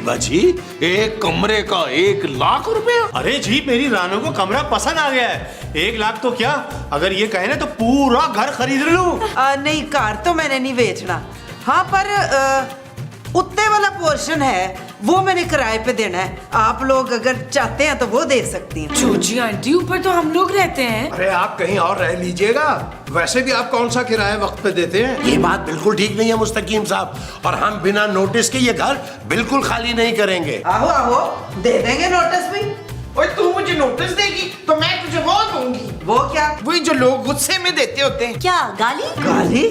बाजी, एक कमरे का 1 लाख रुपया? अरे जी, मेरी रानो को कमरा पसंद आ गया है। 1 लाख तो क्या, अगर ये कहे ना तो पूरा घर खरीद लूं। नहीं, कार तो मैंने नहीं बेचना। हाँ, पर उत्ते वाला पोर्शन है वो मैंने किराए पे देना है। आप लोग अगर चाहते हैं तो वो दे सकती हैं। जोजी आंटी, ऊपर तो हम लोग रहते हैं। अरे आप कहीं और रह लीजिएगा, वैसे भी आप कौन सा किराया वक्त पे देते हैं? ये बात बिल्कुल ठीक नहीं है मुस्तकीम साहब, और हम बिना नोटिस के ये घर बिल्कुल खाली नहीं करेंगे। आहो आहो, दे देंगे नोटिस भी। ओए, तू मुझे नोटिस देगी तो मैं तुझे वो दूंगी। वो क्या? वही जो लोग गुस्से में देते होते हैं। क्या गाली? गाली?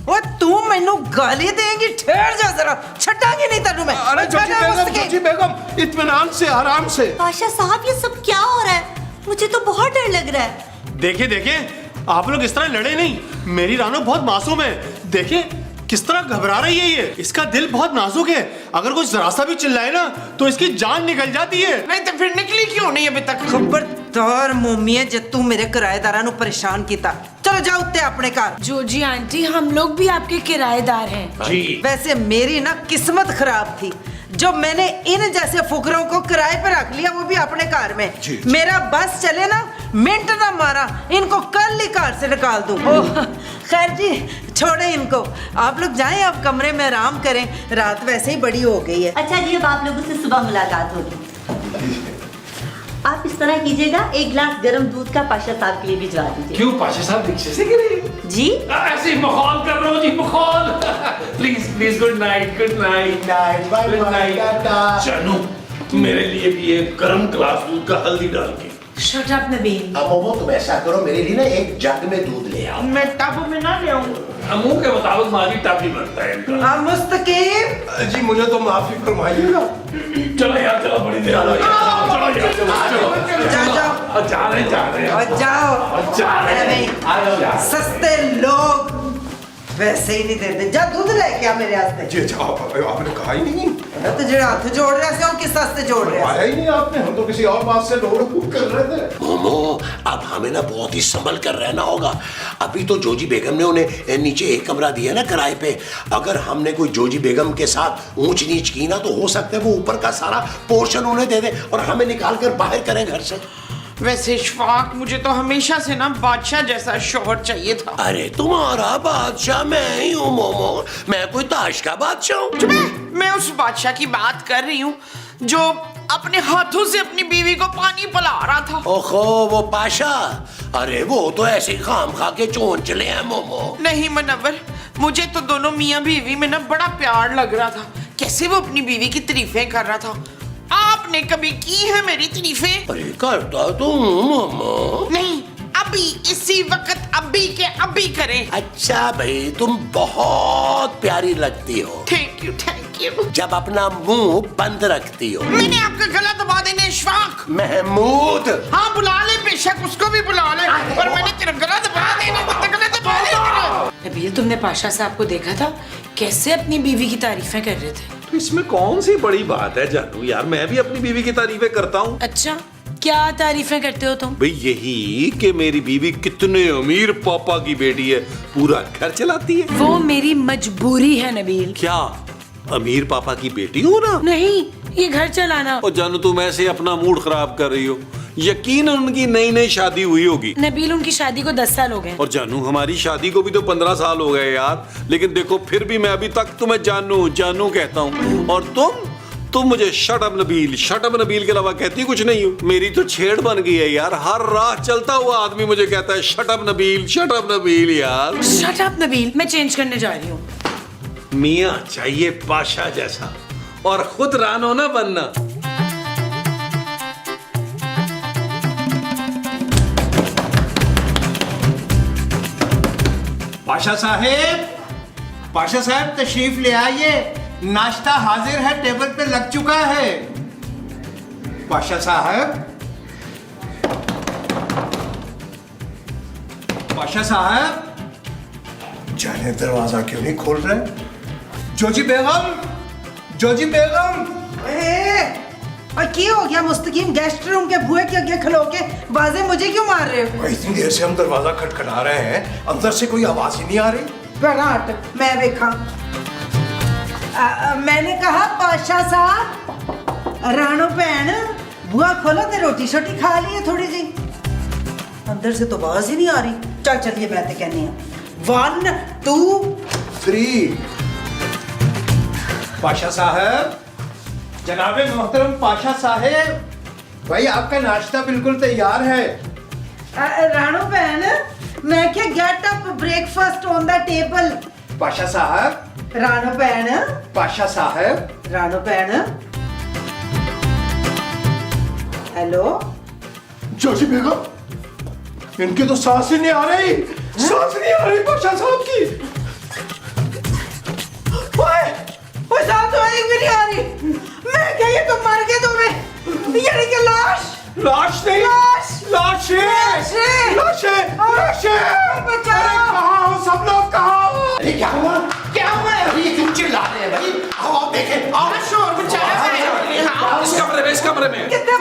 वो तू मैनू गाली देंगी? ठहर जा जरा, छटांगी नहीं तेनू मैं। अरे जोजी बेगम, इत्मीनान से, आराम से। पाशा साहब, ये सब क्या हो रहा है? मुझे तो बहुत डर लग रहा है। देखिए देखिए, आप लोग इस तरह लड़े नहीं। मेरी रानो बहुत मासूम है। देखिए किस तरह घबरा रही है ये। इसका दिल बहुत नाजुक है, अगर कोई जरा सा भी चिल्लाए ना तो इसकी जान निकल जाती है। नहीं तो फिर निकली क्यों नहीं अभी तक? खबरदार मोमी है, जब तू मेरे किराएदारां नू परेशान किया। चलो जाओ उत्ते अपने घर। जोजी आंटी, हम लोग भी आपके किराएदार हैं। जी। वैसे मेरी ना किस्मत खराब थी जो मैंने इन जैसे फुकरों को किराए पर रख लिया, वो भी अपने घर में। जी। मेरा बस चले ना, मिनट ना मारा, इनको कल ही घर से निकाल दूं। ओह, खैर जी, छोड़े इनको। आप लोग जाएं, आप कमरे में आराम करें, रात वैसे ही बड़ी हो गई है। अच्छा जी, अब आप लोगों से सुबह मुलाकात होगी। आप इस तरह कीजिएगा, 1 गिलास गर्म दूध का पाशा साहब के लिए भिजवा दीजिए। क्यों पाशा साहब रिक्शे से गिरे? जी ऐसे ही मखौल कर रहा हूँ जी, मखौल। Please please, good night, good night, good night. जानू, मेरे लिए भी एक गर्म ग्लास दूध का हल्दी डाल के। Shut up Nabeel. अब मोमो, तुम ऐसा करो, मेरे लिए ना एक जग में दूध ले आओ। मैं टब में ना ले आऊं। मुंह के मुताबिक माजी टापी बनता है इनका। हाँ मुस्तकीम जी मुझे तो माफी फरमाइएगा। चलो यार, चलो, बड़ी देर हो रही है। चलो यार, चलो। जाओ जाओ जा रहे हैं। और जाओ। जा रहे हैं। अरे, सस्ते लोग वैसे ही नहीं देते। जा दूध लेके आ मेरे वास्ते। जी अच्छा, आपने कहा ही नहीं। तो जो हाथ जोड़ रहे से और किस वास्ते जोड़ रहे आया ही नहीं आपने, हम तो किसी और बात से रोड फूक कर रहे थे। मोमो, अब हमें ना बहुत ही संभल कर रहना होगा। अभी तो जोजी बेगम ने उन्हें नीचे एक कमरा दिया ना किराए पे। अगर हमने कोई जोजी बेगम के साथ ऊंच नीच की ना, तो हो सकता है वो ऊपर का सारा पोर्शन उन्हें दे दे और हमें निकाल कर बाहर करें घर से। वैसे इशफाक, मुझे तो हमेशा से ना बादशाह जैसा शौहर चाहिए था। अरे तुम्हारा बादशाह मैं ही हूँ मोमो, मैं कोई ताश का बादशाह हूँ? मैं उस बादशाह की बात कर रही हूँ जो अपने हाथों से अपनी बीवी को पानी पिला रहा था। ओहो, वो पाशा? अरे वो तो ऐसे खाम खा के चोन चले हैं मोमो। नहीं मुनव्वर, मुझे तो दोनों मियाँ बीवी में ना बड़ा प्यार लग रहा था। कैसे वो अपनी बीवी की तारीफें कर रहा था। आपने कभी की है मेरी तारीफें? अरे करता तो हूँ मोमो। नहीं, अभी इसी वक्त अभी के अभी करें। अच्छा भाई, तुम बहुत प्यारी लगती हो थैंक यू, थैंक यू। जब अपना मुंह बंद रखती हो। मैंने आपका गला दबा देना इशफाक। महमूद, हाँ बुला ले, बेशक उसको भी बुला ले, और मैंने तेरा गला दबा देना, गला दबा देना। नबील, तुमने पाशा साहब को देखा था कैसे अपनी बीवी की तारीफें कर रहे थे? तो इसमें कौन सी बड़ी बात है जानू यार, मैं भी अपनी बीवी की तारीफें करता हूँ। अच्छा, क्या तारीफें करते हो तुम? भाई यही कि मेरी बीवी कितने अमीर पापा की बेटी है, पूरा घर चलाती है। वो मेरी मजबूरी है नबील। क्या अमीर पापा की बेटी हो ना? नहीं, ये घर चलाना। और जानू, तुम ऐसे अपना मूड खराब कर रही हो। यकीन उनकी नई नई शादी हुई होगी। नबील, उनकी शादी को 10 साल हो गए। और जानू, हमारी शादी को भी तो 15 साल हो गए यार। लेकिन देखो, फिर भी मैं अभी तक तुम्हें जानू जानू कहता हूँ। और तुम मुझे शट अप नबील के अलावा कहती कुछ नहीं हो। मेरी तो छेड़ बन गई है यार। हर राह चलता हुआ आदमी मुझे कहता है शट अप नबील यार। शट अप नबील, मैं चेंज करने जा रही हूँ। मियाँ चाहिए पाशा जैसा, और खुद रानो ना बनना। पाशा साहब तशरीफ ले आइए, नाश्ता हाजिर है, टेबल पे लग चुका है। पाशा साहब, पाशा साहब, जाने दरवाजा क्यों नहीं खोल रहे? जोजी बेगम। और क्या हो गया मुस्तकीम? गेस्ट रूम के बुए के आगे खलो के बाजे मुझे क्यों मार रहे हो? इतनी देर से हम दरवाजा खटखटा रहे हैं, अंदर से कोई आवाज ही नहीं आ रही। बड़ा हट, मैं देखा। मैंने कहा पाशा साहब, राणो भैन बुआ खोलो ते रोटी शोटी खा लिए थोड़ी जी। अंदर से तो आवाज ही नहीं आ रही। चल चलिए मैं तो कहनी हूँ 1 2 3। पाशा साहब, जनाबे मोहतरम पाशा साहेब, भाई आपका नाश्ता बिल्कुल तैयार है। राणो भैन, मैं क्या get up breakfast on the table. Pasha साहब, राणो भैन, पाशा साहब, राणो भैन, हेलो। जोजी बेगम, इनकी तो सांस ही नहीं आ रही, सांस नहीं आ रही पाशा साहब की। ओए साहब तो एक भी नहीं आ रही। मैं क्या, ये तो मर गए तुम्हें, यानी कि लाश। लाश नहीं, लाश, लाश है, लाश है, लाश है, लाश है। बचाओ। अरे कहाँ हो सब लोग, कहाँ हो? अरे क्या हुआ, क्या हुआ? अरे ये क्यों चिल्ला रहे हैं भाई? आओ आप देखें, आओ। शोर मचाया है। इस कमरे में, इस कमरे में कितने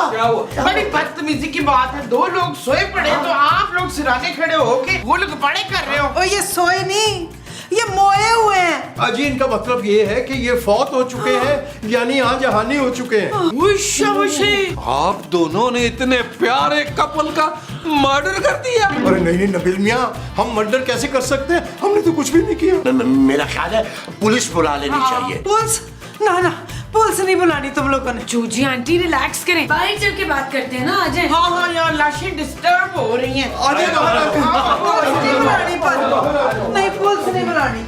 क्या हुआ? बड़ी बदतमीजी की बात है, 2 लोग सोए पड़े तो आप लोग सिराने खड़े होके वो लोग बड़े कर रहे हो। ओ ये सोए नहीं, ये मोए हुए हैं। अजी इनका मतलब ये है कि ये फौत हो चुके हैं, यानी यहाँ जहानी हो चुके हैं। आप दोनों ने इतने प्यारे कपल का मर्डर कर दिया। अरे नहीं नहीं नबील मियाँ, हम मर्डर कैसे कर सकते हैं? हमने तो कुछ भी नहीं किया। मेरा ख्याल है पुलिस बुला लेनी चाहिए। पुलिस? ना ना, पुलिस नहीं बुलानी तुम लोगों ने। जूजी आंटी रिलैक्स करें, बाहर चल के बात करते हैं ना, आ जाए। हाँ यार, लाशें डिस्टर्ब हो रही हैं। अरे पुलिस नहीं बुलानी, पर नहीं, पुलिस नहीं बुलानी।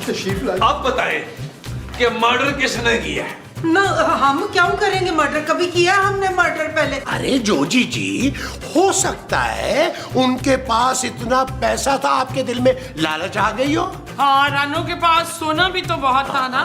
तशरीफ लाइए। अब बताएं कि मर्डर किसने किया है? ना हम क्यों करेंगे मर्डर? कभी किया हमने मर्डर पहले? अरे जोजी जी, हो सकता है उनके पास इतना पैसा था, आपके दिल में लालच आ गई हो। हाँ, रानू के पास सोना भी तो बहुत था ना,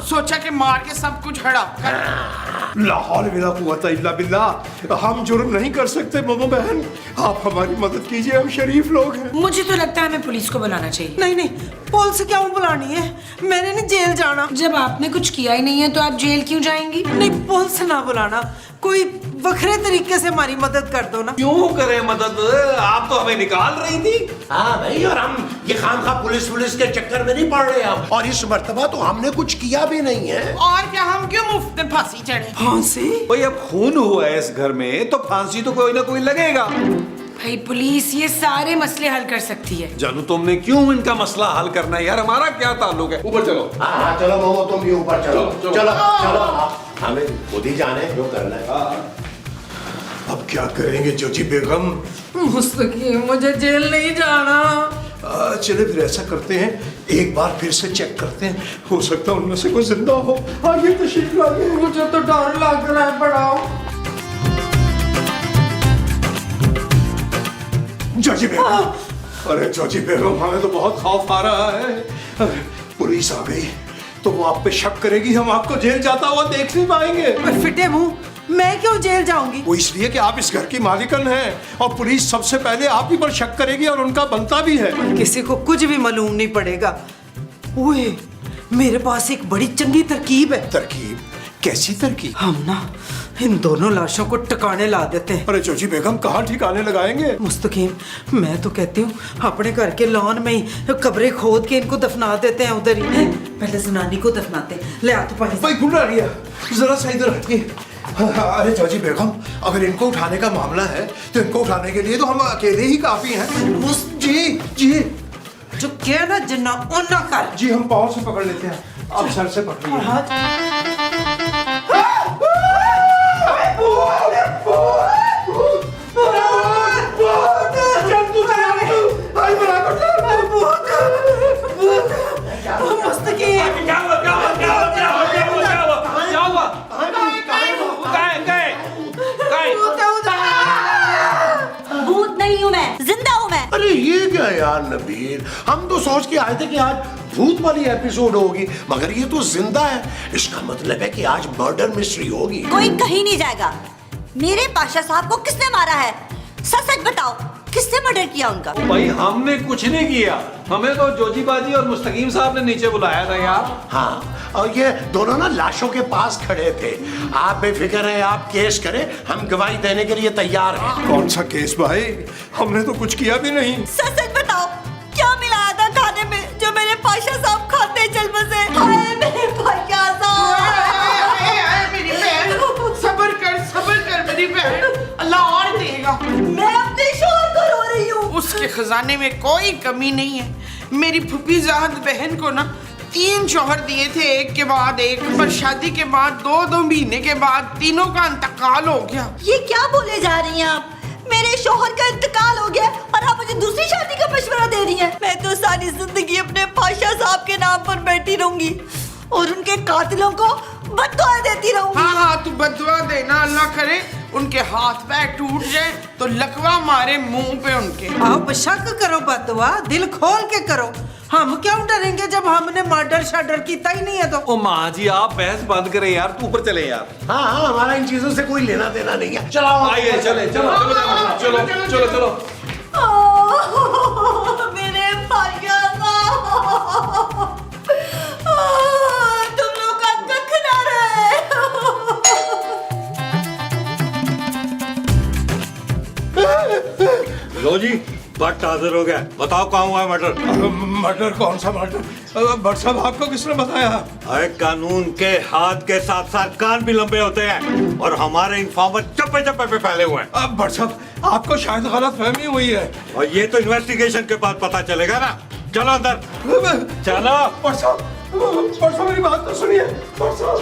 सोचा कि मार के सब कुछ हड़प कर। लाहौल बिला कुव्वता इल्ला बिल्लाह, हम जुर्म नहीं कर सकते मोमो बहन, आप हमारी मदद कीजिए, हम शरीफ लोग हैं। मुझे तो लगता है हमें पुलिस को बुलाना चाहिए। नहीं नहीं, पुलिस क्यों बुलानी है? मैंने नहीं जेल जाना। जब आपने कुछ किया ही नहीं है तो आप जेल क्यों जाएंगी? नहीं, पुलिस ना बुलाना, कोई वखरे तरीके से हमारी मदद कर दो ना। क्यों करें मदद? आप तो हमें निकाल रही थी। हाँ भाई, और हम ये खामखा पुलिस के चक्कर में नहीं पड़ रहे हम, और इस मर्तबा तो हमने कुछ किया भी नहीं है। और क्या, हम क्यों मुफ्त में फांसी चढ़े? फांसी? भाई अब खून हुआ है इस घर में तो फांसी तो कोई ना कोई लगेगा। भाई पुलिस ये सारे मसले हल कर सकती है। जानू, तुमने क्यों इनका मसला हल करना है यार? हमारा क्या ताल्लुक है? ऊपर चलो। हाँ चलो मोमो, तुम भी ऊपर चलो। चलो, चलो चलो। चलो, हमें खुद ही जाने जो करना है। अब क्या करेंगे जोजी बेगम? मुस्तकीम, मुझे जेल नहीं जाना। चले फिर ऐसा करते हैं, एक बार फिर से चेक करते हैं, हो सकता है उनमें से कोई जिंदा हो। आइए तशरीफ लाइए। मुझे तो डर लग रहा है बड़ा। जोजी बेगम, अरे जोजी बेगम, हमें तो बहुत खौफ आ रहा है। अरे, पुलिस आ गई तो वो आप पे शक करेगी, हम आपको जेल जाता हुआ देख नहीं पाएंगे। पर फिटे मुंह, मैं क्यों जेल जाऊंगी? वो इसलिए कि आप इस घर की मालिकन हैं, और पुलिस सबसे पहले आप ही पर शक करेगी, और उनका बनता भी है। किसी को कुछ भी मालूम नहीं पड़ेगा। ओए, मेरे पास एक बड़ी चंगी तरकीब है। तरकीब? कैसी तरकीब? हम ना इन दोनों लाशों को टिकाने ला देते हैं। अरे जोजी बेगम, कहाँ ठिकाने लगाएंगे? मुस्तकीम, मैं तो कहती हूँ अपने घर के लॉन में ही कब्रें खोद के इनको दफना देते हैं उधर ही। पहले जनानी को दफनाते हैं। ले आ तो पानी। भाई गुल रही है, जरा सा इधर हटिए। अरे जोजी बेगम, अगर इनको उठाने का मामला है तो इनको उठाने के लिए तो हम अकेले ही काफी हैं। जी जी जो क्या ना जिन्ना उन्ना कर। जी, हम पाँव से पकड़ लेते हैं, आप सर से पकड़िए। भूत नहीं हूँ मैं, जिंदा हूँ मैं। अरे ये क्या यार नबील, हम तो सोच के आए थे कि आज भूत वाली एपिसोड होगी, मगर ये तो जिंदा है। इसका मतलब है कि आज मर्डर मिस्ट्री होगी। कोई कहीं नहीं जाएगा। मेरे पाशा साहब को किसने मारा है? सच सच बताओ। किसने मर्डर किया उनका? भाई हमने कुछ नहीं किया, हमें तो जोजी बाजी और मुस्तकीम साहब ने नीचे बुलाया था यार। हाँ, और ये दोनों ना लाशों के पास खड़े थे। आप बेफिक्र हैं, आप केस करें, हम गवाही देने के लिए तैयार हैं। कौन सा केस भाई? हमने तो कुछ किया भी नहीं। सच सच बताओ, क्या मिलाया था खाने में जो मेरे पाशा साहब खाते चल बसे? हाय मेरे पाशा साहब। मेरी बहन, सब्र कर मेरी बहन, अल्लाह और देगा। मैं अपने शोहर को रो रही हूँ। उसके खजाने में कोई कमी नहीं है। मेरी फुफीजाद बहन को ना 3 शौहर दिए थे, एक के बाद एक, पर शादी के बाद 2 महीने के बाद तीनों का इंतकाल हो गया। ये क्या बोले जा रही हैं आप? मेरे शोहर का इंतकाल हो गया और आप मुझे दूसरी शादी का मशवरा दे रही हैं। मैं तो सारी जिंदगी अपने पाशा साहब के नाम पर बैठी रहूंगी और उनके कातिलों को बददुआ देती रहूंगी। हाँ, तू बददुआ देना, अल्लाह करे उनके हाथ पैर टूट जाए तो लकवा मारे मुंह पे उनके। आप शक करो बदुआ, दिल खोल के करो। हम क्यों डरेंगे जब हमने मर्डर शर्डर किया ही नहीं है तो। ओ माँ जी, आप बहस बंद करें यार, तू ऊपर चले यार। हाँ हाँ, हमारा इन चीजों से कोई लेना देना नहीं है। चलाओ, आइए, चले, चलो चलो चलो चलो चलो। मेरे पाशा साहब, तुम लोग का कख ना रहे। लो जी, भट्ट हाजिर हो गया। बताओ कहाँ हुआ है मर्डर? मर्डर? कौन सा मर्डर? भट्ट साहब, आपको किसने बताया? अरे कानून के हाथ के साथ साथ कान भी लंबे होते हैं और हमारे इन्फॉर्मर चप्पे चप्पे पे फैले हुए हैं। भट्ट साहब, आपको शायद गलत फहमी हुई है। और ये तो इन्वेस्टिगेशन के बाद पता चलेगा ना। चलो अंदर चलो। भट्ट साहब, मेरी बात तो सुनिए। भट्ट साहब,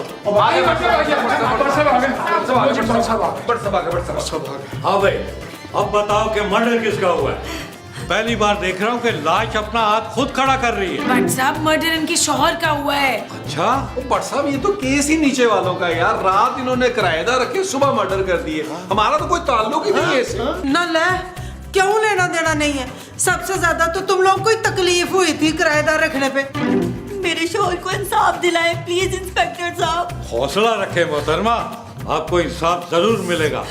हाँ भाई, अब बताओ कि मर्डर किसका हुआ है? पहली बार देख रहा हूँ कि लाश अपना हाथ खुद खड़ा कर रही है। बट साहब, मर्डर इनके शौहर का हुआ है। अच्छा, ओ भट्ट साहब, ये तो केस ही नीचे वालों का है यार। रात इन्होंने किराएदार रखे, सुबह मर्डर कर दिए। हमारा तो कोई ताल्लुक ही नहीं है इससे। न ले, क्यों लेना देना नहीं है? सबसे ज्यादा तो तुम लोग को ही तकलीफ हुई थी किराएदार रखने पे। मेरे शोहर को इंसाफ दिलाएं प्लीज इंस्पेक्टर साहब। हौसला रखे मोहतरमा, आपको इंसाफ जरूर मिलेगा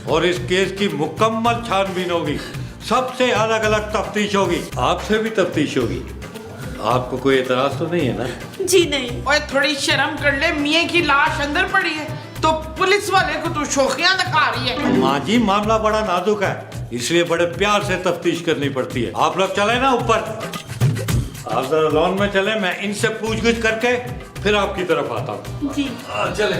और इस केस की मुकम्मल छानबीन होगी। सबसे अलग अलग तफ्तीश होगी, आपसे भी तफ्तीश होगी। आपको कोई एतराज तो नहीं है ना? जी नहीं। ओए, थोड़ी शर्म कर ले, मियाँ की लाश अंदर पड़ी है तो पुलिस वाले को तू शोखियां दिखा रही है। माँ जी, मामला बड़ा नाजुक है, इसलिए बड़े प्यार से तफ्तीश करनी पड़ती है। आप लोग चले ना ऊपर, आप जरा लॉन में चले, मैं इनसे पूछगिछ करके फिर आपकी तरफ आता हूँ। जी चले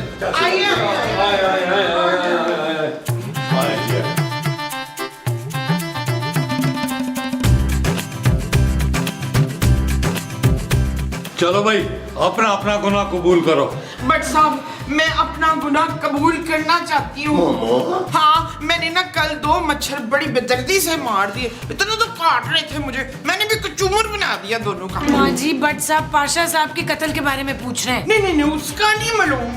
चलो भाई, अपना अपना गुनाह कबूल करो। बट साहब, मैं अपना गुनाह कबूल करना चाहती हूँ। हाँ, मैंने ना कल 2 मच्छर बड़ी बेदर्दी से मार दिए। इतना तो काट रहे थे मुझे, मैंने भी कचूमर बना दिया दोनों का। माँ जी, बट साहब पाशा साहब के कत्ल के बारे में पूछ रहे हैं। नहीं, उसका नहीं मालूम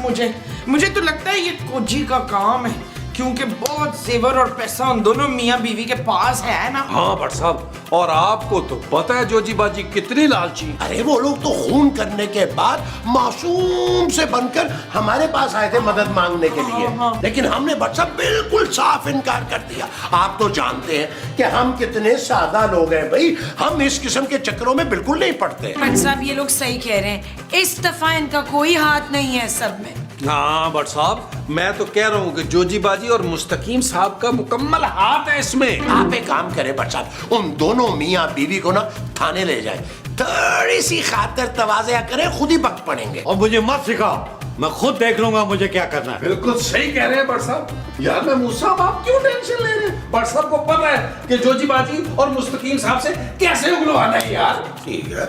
मुझे तो लगता है ये कोजी का काम है, क्योंकि बहुत जेवर और पैसा उन दोनों मियाँ बीवी के पास है ना। हाँ भट्ट साहब, और आपको तो पता है जोजी बाजी कितनी लालची। अरे वो लोग तो खून करने के बाद मासूम से बनकर हमारे पास आए थे मदद मांगने के लिए। लेकिन हमने भट्ट साहब बिल्कुल साफ इनकार कर दिया। आप तो जानते हैं कि हम कितने सादा लोग हैं भाई, हम इस किस्म के चक्करों में बिल्कुल नहीं पड़ते। बट साहब, ये लोग सही कह रहे हैं, इस दफा इनका कोई हाथ नहीं है सब में। हाँ भट्ट साहब, मैं तो कह रहा हूँ कि जोजी बाजी और मुस्तकीम साहब का मुकम्मल हाथ है इसमें। आप एक काम करें भट्ट साहब, उन दोनों मियाँ बीवी को ना थाने ले जाए, थोड़ी सी खातिर तवाज़ा करें, खुद ही बक पड़ेंगे। और मुझे मत सिखाओ, मैं खुद देख लूंगा मुझे क्या करना है। बिल्कुल सही कह रहे हैं भट्ट साहब। यार मैं मूसा साहब, आप क्यों टेंशन ले रहे हैं? भट्ट साहब को पता है कि जोजी बाजी और मुस्तकीम साहब से कैसे उगलवाना है यार। ठीक है,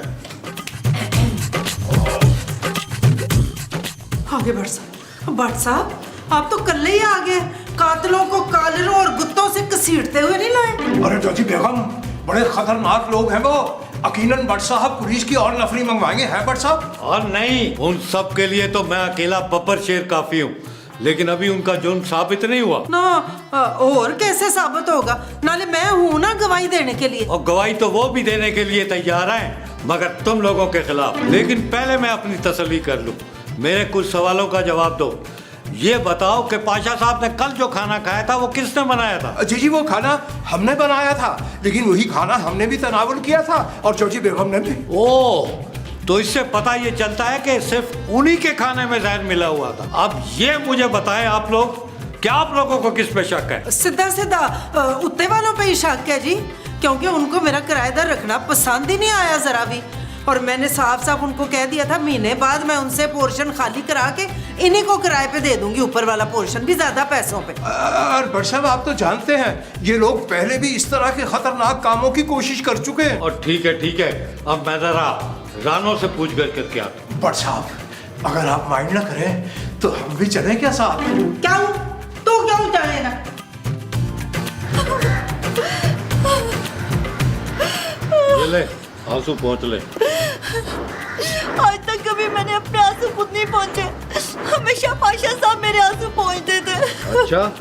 आगे भट्ट साहब, आप तो कल ही आ गए। कातलों को कालरों और गुत्तों से घसीटते हुए नहीं लाए? अरे जोजी बेगम, बड़े खतरनाक लोग हैं वो। यकीनन भट्ट साहब पुलिस की और नफरी मंगवाएंगे, हैं भट्ट साहब? और नहीं, उन सब के लिए तो मैं अकेला बब्बर शेर काफी हूँ, लेकिन अभी उनका जुर्म साबित नहीं हुआ ना। और कैसे साबित होगा? नाले मैं हूँ ना गवाही देने के लिए। और गवाही तो वो भी देने के लिए तैयार हैं, मगर तुम लोगों के खिलाफ। लेकिन पहले मैं अपनी तसल्ली कर लूं, मेरे कुछ सवालों का जवाब दो। ये बताओ कि पाशा साहब ने कल जो खाना खाया था वो किसने बनाया था? जी वो खाना हमने बनाया था, लेकिन वही खाना हमने भी तनावुल किया था और जोजी बेगम ने भी। ओह, तो इससे पता ये चलता है कि सिर्फ उन्हीं के खाने में जहर मिला हुआ था। अब ये मुझे बताएं आप लोग, क्या आप लोगों को किस पे शक है? सीधा सीधा उत्ते वालों पे ही शक है जी, क्योंकि उनको मेरा किराएदार रखना पसंद ही नहीं आया जरा भी। और मैंने साफ साफ उनको कह दिया था महीने बाद मैं उनसे पोर्शन खाली करा के इन्हीं को किराए पे दे दूंगी, ऊपर वाला पोर्शन भी ज्यादा पैसों पे। और बट साहब आप तो जानते हैं ये लोग पहले भी इस तरह के खतरनाक कामों की कोशिश कर चुके हैं। और ठीक है, अब मैं जरा रानो से पूछ कर करके आता हूं। बट साहब अगर आप माइंड ना करें तो हम भी चलें क्या साथ? क्या तू क्यों चले ना? ये ले आंसू पहुंच ले। आज तक कभी मैंने अपने आंसू खुद नहीं पहुंचे, हमेशा पाशा साहब मेरे आंसू पहुंचते थे। अच्छा,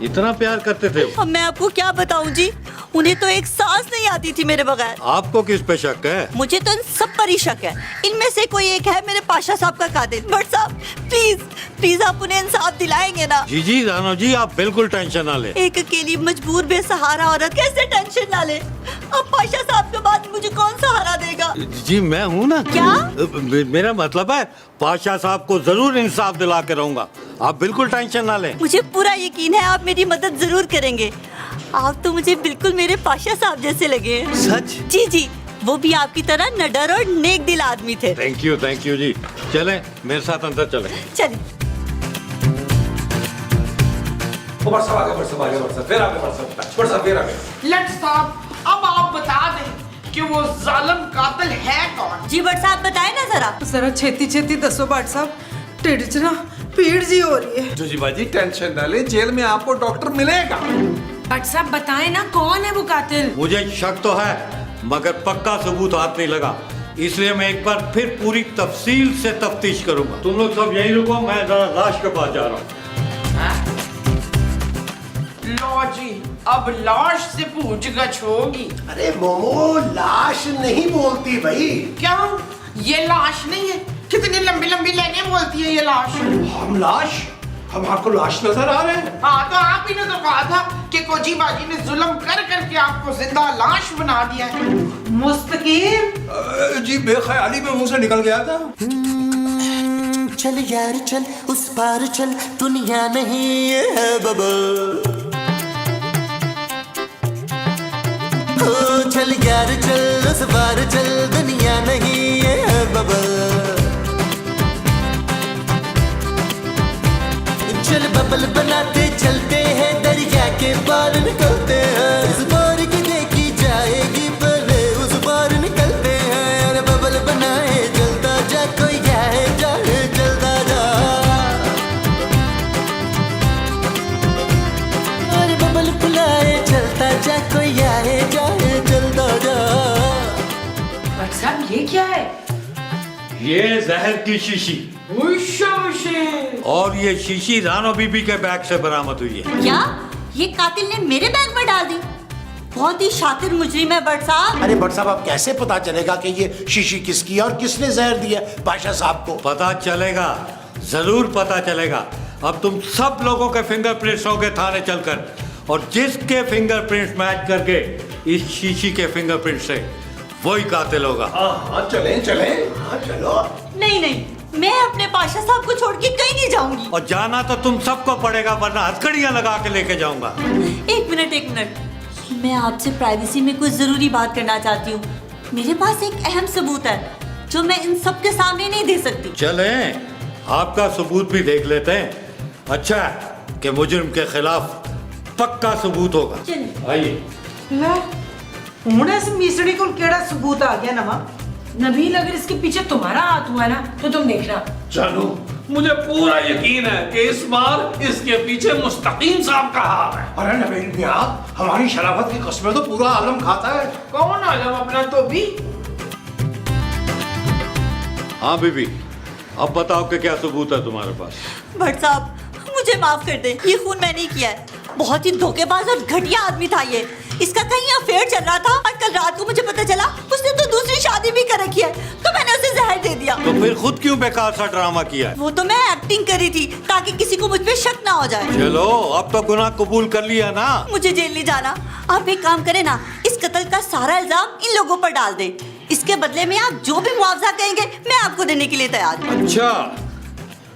इतना प्यार करते थे? अब मैं आपको क्या बताऊं जी, उन्हें तो एक सांस नहीं आती थी मेरे बगैर। आपको किस पे शक है? मुझे तो इन सब पर ही शक है। इनमें से कोई एक है मेरे पाशा साहब का कातिल। बट साहब प्लीज प्लीज आप उन्हें इंसाफ दिलाएंगे ना? जी रानो जी, आप बिल्कुल टेंशन ना ले। एक अकेली मजबूर बेसहारा औरत कैसे टेंशन ना ले? अब पाशा साहब के बाद मुझे कौन सहारा देगा? जी मैं हूँ ना। क्या? मेरा मतलब है पाशा साहब को जरूर इंसाफ दिला के रहूंगा, आप बिल्कुल टेंशन ना लें। मुझे पूरा यकीन है आप मेरी मदद जरूर करेंगे। आप तो मुझे बिल्कुल मेरे पाशा साहब जैसे लगे हैं। सच? जी, वो भी आपकी तरह निडर और नेक दिल आदमी थे। थैंक यू जी। चलें मेरे साथ अंदर चलें। चलिए। Let's stop. अब आप बता दें कि वो जालिम कातिल है कौन? जी बट साहब बताए ना जरा। जरा छेती छेती दसो भट्ट साहब, ढिड च ना पीड़ जी हो रही है। जोजी बाजी टेंशन ना ले, जेल में आपको डॉक्टर मिलेगा। बट साहब बताएं ना कौन है वो कातिल? मुझे शक तो है मगर पक्का सबूत हाथ नहीं लगा, इसलिए मैं एक बार फिर पूरी तफसील से तफ्तीश करूंगा। तुम लोग सब यहीं रुको, मैं जरा लाश के पास जा रहा हूँ। लो जी, अब लाश से पूछगछ होगी। अरे मोमो, लाश नहीं बोलती भाई। क्या ये लाश नहीं है? कितनी लंबी लंबी लाइनें बोलती है ये लाश। हम लाश? हम आपको लाश नजर आ रहे हैं? हाँ तो आप ही ने तो कहा था कि कोजी बाजी ने जुल्म कर करके आपको जिंदा लाश बना दिया है। मुस्तकीम जी बेख्याली में मुंह से निकल गया था। चल यार चल, उस पार चल, दुनिया नहीं है बबल। चल यार चल, उस पार चल, दुनिया नहीं है बबल। चल बबल बनाते चलते हैं, दरिया के पार निकलते हैं। इस बार की देखी जाएगी पहले उस पार निकलते हैं। अरे बबल बनाए चलता जा, कोई जाए जाए चलता जा। अरे बबल बुलाए चलता जा, कोई आए जाए चलता जा। बट साहब ये क्या है? ये जहर की शीशी, और ये शीशी रानो बीबी के बैग से बरामद हुई है। क्या ये कातिल ने मेरे बैग में डाल दी? बहुत ही शातिर मुजरिम है बट साहब। अरे बट साहब अब कैसे पता चलेगा कि ये शीशी किसकी है और किसने जहर दिया पाशा साहब को? पता चलेगा, जरूर पता चलेगा। अब तुम सब लोगों के फिंगरप्रिंट्स होंगे थाने चलकर, और जिसके फिंगरप्रिंट्स मैच करके इस शीशी के फिंगरप्रिंट से वही कातिल होगा। हाँ चलें चलें। हाँ चलो। नहीं, मैं अपने पाशा साहब को छोड़ के कहीं नहीं जाऊंगी। और जाना तो तुम सबको पड़ेगा, वरना हथकड़ियां लगा के लेके जाऊंगा। एक मिनट, मैं आपसे प्राइवेसी में कुछ जरूरी बात करना चाहती हूँ। मेरे पास एक अहम सबूत है जो मैं इन सब के सामने नहीं दे सकती। चलें, आपका सबूत भी देख लेते हैं। अच्छा है कि मुजरिम के खिलाफ पक्का सबूत होगा। चलिए। आइए। हुण इस मिसड़ी को केड़ा सबूत आ गया नवा? नबील अगर इसके पीछे तुम्हारा हाथ हुआ ना तो तुम देखना। चलो, मुझे पूरा यकीन है कि इस बार इसके पीछे मुस्तकीम साहब का हाथ है। अरे नबील मियां, हमारी शराफत की कस्में तो पूरा आलम खाता है। कौन आलम अपना तो भी? हाँ बीबी, अब बताओ कि क्या सबूत है तुम्हारे पास? भट्ट साहब मुझे माफ कर दे, ये खून मैंने ही किया है। बहुत ही धोखेबाज और घटिया आदमी था ये। इसका कहीं अफेयर चल रहा था और कल रात को मुझे पता चला उसने तो दूसरी शादी भी कर रखी है, तो मैंने उसे जहर दे दिया। तो फिर खुद क्यों बेकार सा ड्रामा किया है? वो तो मैं एक्ट एक्टिंग करी थी ताकि किसी को मुझ पे शक ना हो जाए। चलो अब तो गुनाह कबूल कर लिया ना। मुझे जेल नहीं जाना। आप एक काम करें ना, इस कत्ल का सारा इल्जाम इन लोगों पर डाल दें। इसके बदले में आप जो भी मुआवजा कहेंगे मैं आपको देने के लिए तैयार हूँ। अच्छा,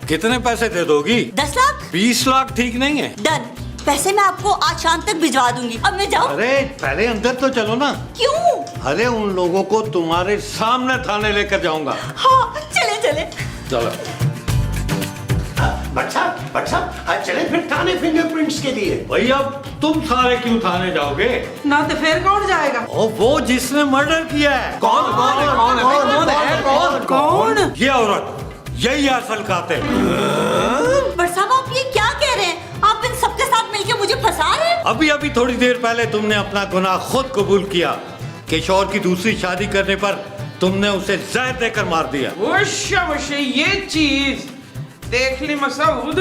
कितने पैसे दे दोगी? 10 लाख? 20 लाख ठीक नहीं है? डन। पैसे मैं आपको आज शाम तक भिजवा दूंगी। अब मैं जाऊँ? अरे पहले अंदर तो चलो ना। क्यों? अरे उन लोगों को तुम्हारे सामने थाने लेकर जाऊंगा। हाँ चले चले। चलो। भट्ट साहब आज चले फिर थाने फिंगरप्रिंट्स के लिए। भाई अब तुम सारे क्यों थाने जाओगे? ना तो फिर कौन जाएगा? ओ वो जिसने मर्डर किया है। कौन? ये औरत, यही असल कातिल। बट साहब आप ये क्या कह रहे हैं? आप इन सबके साथ मिलकर मुझे फंसा रहे हैं? अभी थोड़ी देर पहले तुमने अपना गुनाह खुद कबूल किया। किशोर की दूसरी शादी करने पर तुमने उसे जहर देकर मार दिया। वशे ये चीज देख ली मसूद,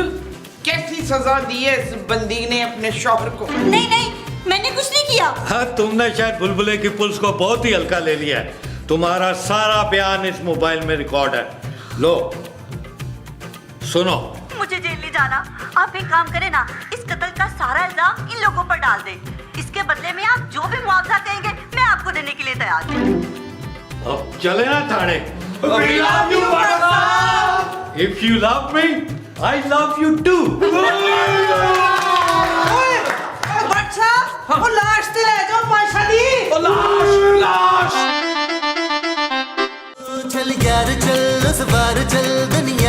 कैसी सजा दी है इस बंदी ने अपने शौहर को। नहीं नहीं, मैंने कुछ नहीं किया। हाँ, तुमने शायद बुलबुले की पुलिस को बहुत ही हल्का ले लिया है। तुम्हारा सारा बयान इस मोबाइल में रिकॉर्ड है। लो सुनो। मुझे जेल नहीं जाना। आप एक काम करें ना, इस कत्ल का सारा इल्जाम इन लोगों पर डाल दें। इसके बदले में आप जो भी मुआवजा कहेंगे मैं आपको देने के लिए तैयार हूँ। अब चले ना थाने। If you love me, I love you too. अच्छा, वो लाश ते ले जाओ पाशा दी। चल यार चल, उस बार चल दुनिया